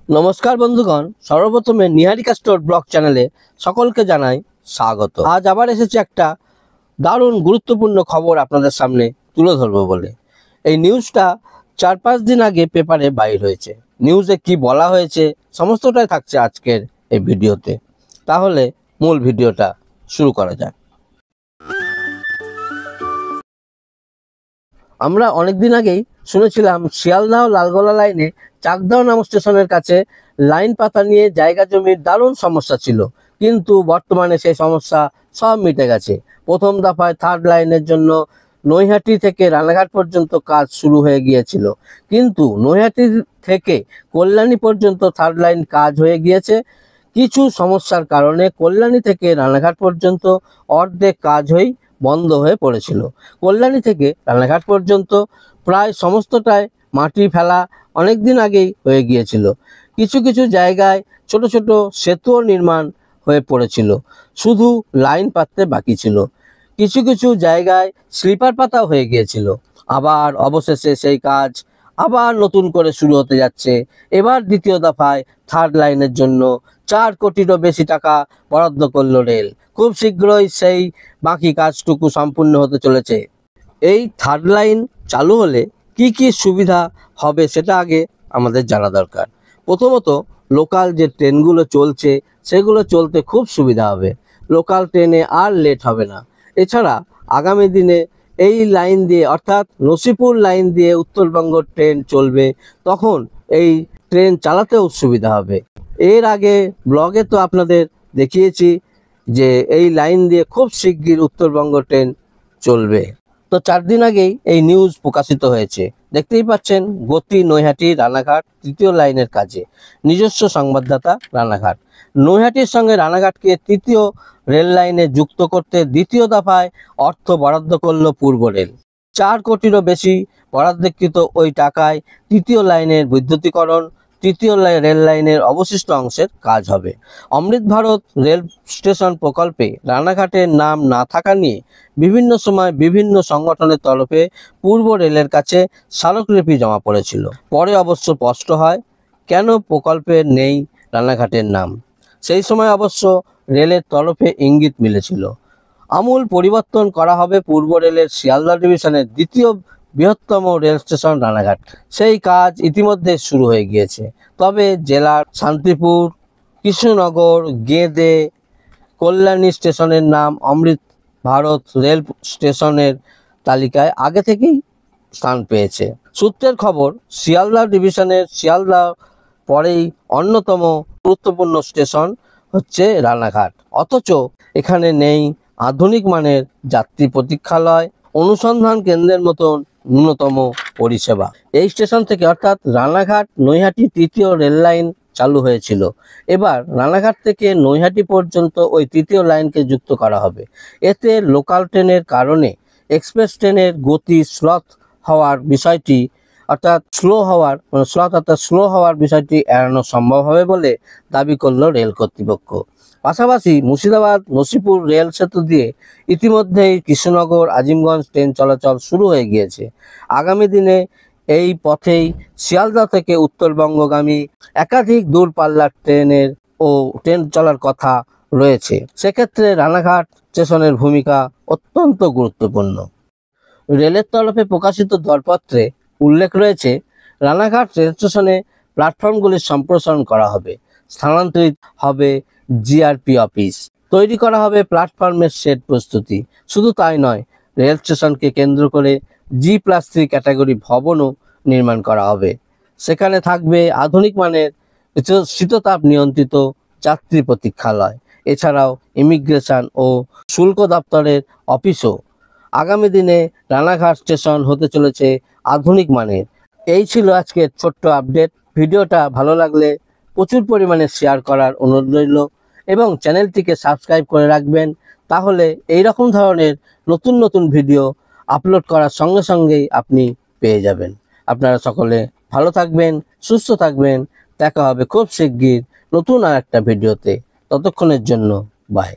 নমস্কার বন্ধুগণ, সর্বপ্রথমে নিহারিকা স্টোর ব্লগ চ্যানেলে সকলকে জানাই স্বাগত। আজ আবার এসেছে একটা দারুণ গুরুত্বপূর্ণ খবর আপনাদের সামনে তুলে ধরবো বলে। এই নিউজটা 4-5 দিন আগে পেপারে বাইর হয়েছে। নিউজে কি বলা হয়েছে সমস্তটাই থাকছে আজকের এই ভিডিওতে। তাহলে মূল ভিডিওটা শুরু করা যাক। আমরা অনেকদিন আগেই শুনেছিলাম শিয়ালদহ লালগোলা লাইনে চাকদাহ নাম স্টেশনের কাছে লাইন পাতা নিয়ে জায়গা জমির দারুণ সমস্যা ছিল, কিন্তু বর্তমানে সেই সমস্যা সব মিটে গেছে। প্রথম দফায় থার্ড লাইনের জন্য নৈহাটি থেকে রানাঘাট পর্যন্ত কাজ শুরু হয়ে গিয়েছিল, কিন্তু নৈহাটি থেকে কল্যাণী পর্যন্ত থার্ড লাইন কাজ হয়ে গিয়েছে। কিছু সমস্যার কারণে কল্যাণী থেকে রানাঘাট পর্যন্ত অর্ধেক কাজ বন্ধ হয়ে পড়েছিল। কল্যাণী থেকে রানাঘাট পর্যন্ত প্রায় সমস্তটাই মাটি ফেলা অনেক দিন আগেই হয়ে গিয়েছিল। কিছু কিছু জায়গায় ছোট ছোট সেতুও নির্মাণ হয়ে পড়েছিল, শুধু লাইন পাততে বাকি ছিল। কিছু কিছু জায়গায় স্লিপার পাতাও হয়ে গিয়েছিল। আবার অবশেষে সেই কাজ আবার নতুন করে শুরু হতে যাচ্ছে। এবার দ্বিতীয় দফায় থার্ড লাইনের জন্য 4 কোটিরও বেশি টাকা বরাদ্দ করল রেল। খুব শীঘ্রই সেই বাকি কাজটুকু সম্পূর্ণ হতে চলেছে। এই থার্ড লাইন চালু হলে কি কি সুবিধা হবে সেটা আগে আমাদের জানা দরকার। প্রথমত, লোকাল যে ট্রেনগুলো চলছে সেগুলো চলতে খুব সুবিধা হবে। লোকাল ট্রেনে আর লেট হবে না। এছাড়া আগামী দিনে এই লাইন দিয়ে অর্থাৎ নসিপুর লাইন দিয়ে উত্তরবঙ্গ ট্রেন চলবে, তখন এই ট্রেন চালাতেও সুবিধা হবে। এর আগে ব্লগে তো আপনাদের দেখিয়েছি যে এই লাইন দিয়ে খুব শিগগির উত্তরবঙ্গ ট্রেন চলবে। তো 4 দিন আগেই এই নিউজ প্রকাশিত হয়েছে। দেখতেই পাচ্ছেন, গতি নৈহাটি রানাঘাট তৃতীয় লাইনের কাজে। নিজস্ব সংবাদদাতা রানাঘাট। নৈহাটির সঙ্গে রানাঘাটকে তৃতীয় রেল লাইনে যুক্ত করতে দ্বিতীয় দফায় অর্থ বরাদ্দ করল পূর্ব রেল। 4 কোটিরও বেশি বরাদ্দকৃত ওই টাকায় তৃতীয় লাইনের বৈদ্যুতিকরণ, তৃতীয় রেল লাইনের অবশিষ্ট অংশের কাজ হবে। অমৃত ভারত রেল স্টেশন প্রকল্পে রানাঘাটের নাম না থাকা নিয়ে বিভিন্ন সময় বিভিন্ন সংগঠনের তরফে পূর্ব রেলের কাছে স্মারকলিপি জমা পড়েছিল। পরে অবশ্য স্পষ্ট হয় কেন প্রকল্পে নেই রানাঘাটের নাম। সেই সময় অবশ্য রেলের তরফে ইঙ্গিত মিলেছিল। আমূল পরিবর্তন করা হবে পূর্ব রেলের শিয়ালদহ ডিভিশনের দ্বিতীয় বৃহত্তম রেল স্টেশন রানাঘাট। সেই কাজ ইতিমধ্যে শুরু হয়ে গিয়েছে। তবে জেলার শান্তিপুর, কৃষ্ণনগর, গেদে, কল্যাণী স্টেশনের নাম অমৃত ভারত রেল স্টেশনের তালিকায় আগে থেকেই স্থান পেয়েছে। সূত্রের খবর, শিয়ালদহ ডিভিশনের শিয়ালদহ পরেই অন্যতম গুরুত্বপূর্ণ স্টেশন হচ্ছে রানাঘাট। অথচ এখানে নেই আধুনিক মানের যাত্রী প্রতীক্ষালয়, অনুসন্ধান কেন্দ্রের মতন ন্যূনতম পরিষেবা। এই স্টেশন থেকে অর্থাৎ রানাঘাট নৈহাটি তৃতীয় রেল লাইন চালু হয়েছিল। এবার রানাঘাট থেকে নৈহাটি পর্যন্ত ওই তৃতীয় লাইনকে যুক্ত করা হবে। এতে লোকাল ট্রেনের কারণে এক্সপ্রেস ট্রেনের গতি হওয়ার বিষয়টি অর্থাৎ স্লো হওয়ার বিষয়টি এড়ানো সম্ভব হবে বলে দাবি করল রেল কর্তৃপক্ষ। পাশাপাশি মুর্শিদাবাদ নসিপুর রেল সেতু দিয়ে ইতিমধ্যেই কৃষ্ণনগর আজিমগঞ্জ ট্রেন চলাচল শুরু হয়ে গিয়েছে। আগামী দিনে এই পথেই শিয়ালদহ থেকে উত্তরবঙ্গগামী একাধিক দূরপাল্লার ট্রেন চলার কথা রয়েছে। সেক্ষেত্রে রানাঘাট স্টেশনের ভূমিকা অত্যন্ত গুরুত্বপূর্ণ। রেলের তরফে প্রকাশিত দরপত্রে উল্লেখ রয়েছে, রানাঘাট রেল স্টেশনে প্ল্যাটফর্মগুলির সম্প্রসারণ করা হবে, স্থানান্তরিত হবে জিআরপি অফিস, তৈরি করা হবে প্ল্যাটফর্মের শেড প্রস্তুতি। শুধু তাই নয়, রেল স্টেশনকে কেন্দ্র করে G+3 ক্যাটাগরি ভবনও নির্মাণ করা হবে। সেখানে থাকবে আধুনিক মানের শীততাপ নিয়ন্ত্রিত যাত্রী প্রতীক্ষালয়। এছাড়াও ইমিগ্রেশন ও শুল্ক দপ্তরের অফিসও। আগামী দিনে রানাঘাট স্টেশন হতে চলেছে আধুনিক মানের। এই ছিল আজকের ছোট্ট আপডেট। ভিডিওটা ভালো লাগলে প্রচুর পরিমাণে শেয়ার করার অনুরোধ রইল এবং চ্যানেলটিকে সাবস্ক্রাইব করে রাখবেন। তাহলে এই রকম ধরনের নতুন নতুন ভিডিও আপলোড করার সঙ্গে সঙ্গেই আপনি পেয়ে যাবেন। আপনারা সকলে ভালো থাকবেন, সুস্থ থাকবেন। দেখা হবে খুব শিগগির নতুন আর একটা ভিডিওতে। ততক্ষণের জন্য বাই।